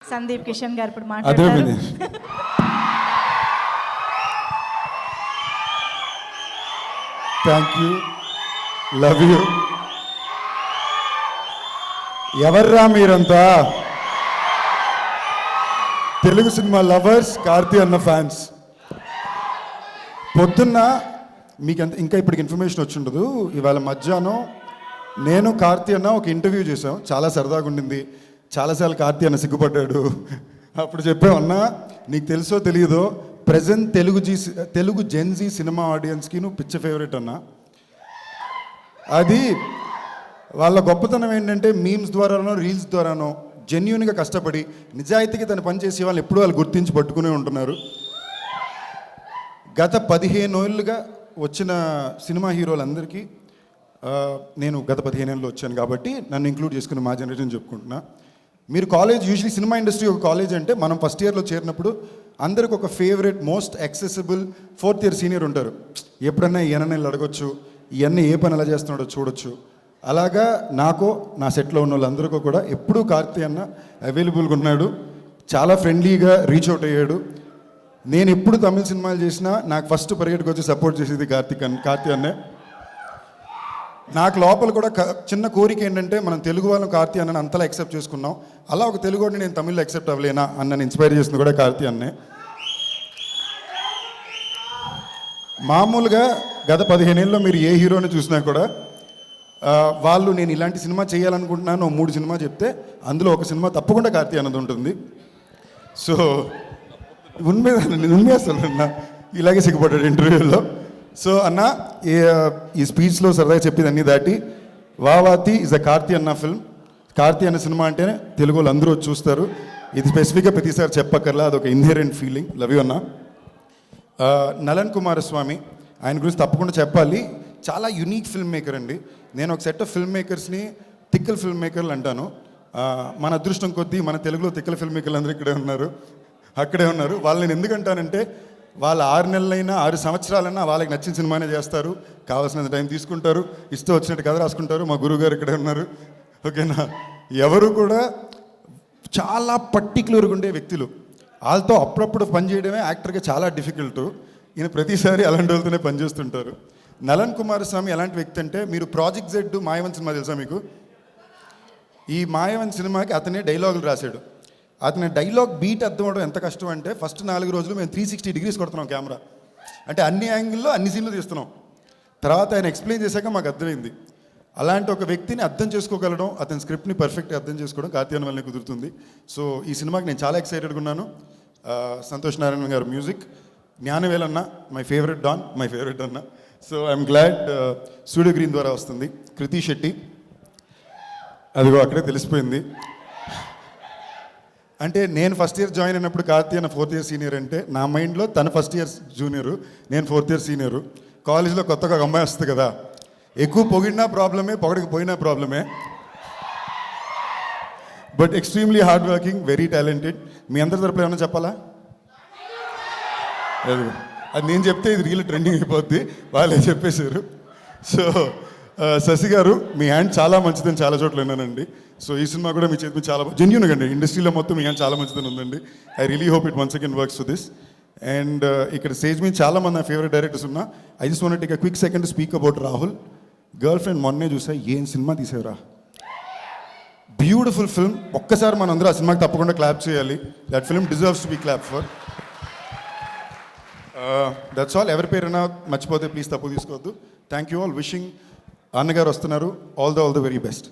సందీప్ కిషన్ గారు ఇప్పుడు మాట్లాడతారు. Thank you, love you. ఎవర్రా మీరంతా? తెలుగు సినిమా లవర్స్, కార్తీ అన్న ఫ్యాన్స్. పొద్దున్న మీకు ఇంకా ఇప్పటికి ఇన్ఫర్మేషన్ వచ్చి ఉండదు. ఇవాళ మధ్యాహ్నం నేను కార్తీ అన్న ఒక ఇంటర్వ్యూ చేసాం, చాలా సరదాగా ఉండింది. చాలాసార్లు కార్తీ అన్న సిగ్గుపడ్డాడు. అప్పుడు చెప్పామన్నా, నీకు తెలుసో తెలియదో ప్రజెంట్ తెలుగు జెన్జీ సినిమా ఆడియన్స్కి నువ్వు పిచ్చ ఫేవరెట్ అన్నా. అది వాళ్ళ గొప్పతనం ఏంటంటే మీమ్స్ ద్వారానో రీల్స్ ద్వారానో జెన్యున్గా కష్టపడి నిజాయితీగా తన పని చేసే వాళ్ళు ఎప్పుడూ వాళ్ళు గుర్తించి పట్టుకునే ఉంటున్నారు. గత 15 ఏళ్ళుగా వచ్చిన సినిమా హీరోలందరికీ నేను గత 15 ఏళ్ళు వచ్చాను కాబట్టి నన్ను ఇంక్లూడ్ చేసుకుని మా జనరేషన్ చెప్పుకుంటున్నా. మీరు కాలేజ్ యూజువలీ సినిమా ఇండస్ట్రీ ఒక కాలేజ్ అంటే మనం ఫస్ట్ ఇయర్లో చేరినప్పుడు అందరికి ఒక favourite most accessible 4th year senior ఉంటారు. ఎప్పుడన్నా ఈయనని అడగొచ్చు, ఇవన్నీ ఏ పని ఎలా చేస్తున్నాడో చూడొచ్చు. అలాగా నాకు నా సెట్లో ఉన్న వాళ్ళందరికీ కూడా ఎప్పుడూ కార్తీ అన్న అవైలబుల్గా ఉన్నాడు. చాలా ఫ్రెండ్లీగా రీచ్ అవుట్ అయ్యాడు. నేను ఎప్పుడు తమిళ సినిమాలు చేసినా నాకు ఫస్ట్ పరిగెట్టుకు వచ్చి సపోర్ట్ చేసేది కార్తీ అన్నే. నాకు లోపల కూడా చిన్న కోరిక ఏంటంటే మనం తెలుగు వాళ్ళని కార్తీ అన్నని అంతలా యాక్సెప్ట్ చేసుకున్నాం. అలా ఒక తెలుగు వాడిని నేను తమిళ్లో యాక్సెప్ట్ అవ్వలేనా అన్నని ఇన్స్పైర్ చేసింది కూడా కార్తీ అన్నే. మామూలుగా గత 15 ఏళ్ళలో మీరు ఏ హీరోని చూసినా కూడా వాళ్ళు నేను ఇలాంటి సినిమా చేయాలనుకుంటున్నాను 3 సినిమా చెప్తే అందులో ఒక సినిమా తప్పకుండా కార్తీ అన్నది ఉంటుంది. సో ఉన్మే అసలు అన్న ఇలాగే సిగ్గుపడ్డాడు ఇంటర్వ్యూలో. సో అన్న ఈ స్పీచ్లో సరదాగా చెప్పేది అన్నీ దాటి వావాతి ఇస్ అ కార్తీ అన్న ఫిల్మ్. కార్తీ అన్న సినిమా అంటేనే తెలుగు వాళ్ళు అందరూ వచ్చి చూస్తారు. ఇది స్పెసిఫిక్గా ప్రతిసారి చెప్పక్కర్లా, అదొక ఇన్హెరెంట్ ఫీలింగ్. లవ్ యూ అన్న. నలన్ కుమారస్వామి, ఆయన గురించి తప్పకుండా చెప్పాలి. చాలా యునీక్ ఫిల్మ్ మేకర్ అండి. నేను ఒక సెట్ ఆఫ్ ఫిల్మ్ మేకర్స్ని తిక్కల ఫిల్మ్ మేకర్లు అంటాను. మన అదృష్టం కొద్దీ మన తెలుగులో తిక్కల ఫిల్మ్ మేకర్లు అందరూ అక్కడే ఉన్నారు. వాళ్ళని నేను ఎందుకంటానంటే వాళ్ళు 6 నెలలైనా 6 సంవత్సరాలైనా వాళ్ళకి నచ్చిన సినిమానే చేస్తారు, కావాల్సినంత టైం తీసుకుంటారు, ఇష్టం వచ్చినట్టు కథ రాసుకుంటారు. మా గురువు గారు ఇక్కడే ఉన్నారు. ఓకేనా? ఎవరు కూడా చాలా పర్టిక్యులర్గా ఉండే వ్యక్తులు. వాళ్ళతో అప్పుడప్పుడు పనిచేయడమే యాక్టర్గా చాలా డిఫికల్ట్. ఈయన ప్రతిసారి అలాంటి వాళ్ళతోనే పనిచేస్తుంటారు. నలన్ కుమారస్వామి ఎలాంటి వ్యక్తి అంటే, మీరు ప్రాజెక్ట్ జెడ్ మాయవన్ సినిమా తెలుసా మీకు? ఈ మాయవన్ సినిమాకి అతనే డైలాగులు రాశాడు. అతని డైలాగ్ బీట్ అర్థం అవడం ఎంత కష్టం అంటే, ఫస్ట్ 4 రోజులు మేము 360 డిగ్రీస్ కొడుతున్నాం కెమెరా. అంటే అన్ని యాంగిల్లో అన్ని సీన్లు తీస్తున్నాం. తర్వాత ఆయన ఎక్స్ప్లెయిన్ చేశాక మాకు అర్థమైంది. అలాంటి ఒక వ్యక్తిని అర్థం చేసుకోగలడం, అతని స్క్రిప్ట్ని పర్ఫెక్ట్గా అర్థం చేసుకోవడం కార్తీ అన్న వల్లనే కుదురుతుంది. సో ఈ సినిమాకి నేను చాలా ఎక్సైటెడ్గా ఉన్నాను. సంతోష్ నారాయణ గారు మ్యూజిక్, జ్ఞానవేల్ అన్న my favourite don, my favourite అన్న. So I'm glad Studio Green ద్వారా వస్తుంది. కృతి శెట్టి, అదిగో అక్కడే తెలిసిపోయింది. అంటే నేను ఫస్ట్ ఇయర్ జాయిన్ అయినప్పుడు కార్తీ అన్న 4th ఇయర్ సీనియర్ అంటే నా మైండ్లో తను ఫస్ట్ ఇయర్ జూనియరు, నేను 4th ఇయర్ సీనియరు. కాలేజ్లో కొత్తగా ఒక అమ్మాయి వస్తుంది కదా, ఎక్కువ పొగిడినా ప్రాబ్లమే, పొగడకపోయినా ప్రాబ్లమే. But extremely hard working, very talented. మీ అందరి తరపున ఏమన్నా చెప్పాలా? అది నేను చెప్తే ఇది రీల్ ట్రెండింగ్ అయిపోద్ది, వాళ్ళే చెప్పేశారు. సో శశి గారు, మీ హ్యాండ్ చాలా మంచిదని చాలా చోట్ల విన్నానండి. సో ఈ సినిమా కూడా మీ చేతి చాలా జెన్యూన్గా అండి, ఇండస్ట్రీలో మొత్తం మీ హ్యాండ్ చాలా మంచిదని ఉందండి. I really hope it once again works for this. And ఇక్కడ స్టేజ్ మీద చాలా మంది నా ఫేవరెట్ డైరెక్టర్స్ ఉన్నా. I just want take a quick second to speak about Rahul. Girl friend మొన్నే చూసా, ఏం సినిమా తీసేవరా, బ్యూటిఫుల్ ఫిల్మ్. ఒక్కసారి మనం అందరూ ఆ సినిమాకి తప్పకుండా క్లాప్ చేయాలి. That film deserves to be clap for. That's all. ఎవరి పేరైనా మర్చిపోతే ప్లీజ్ తప్పు తీసుకోవద్దు. Thank you all. విషింగ్ అన్నగారు వస్తున్నారు. All the very best.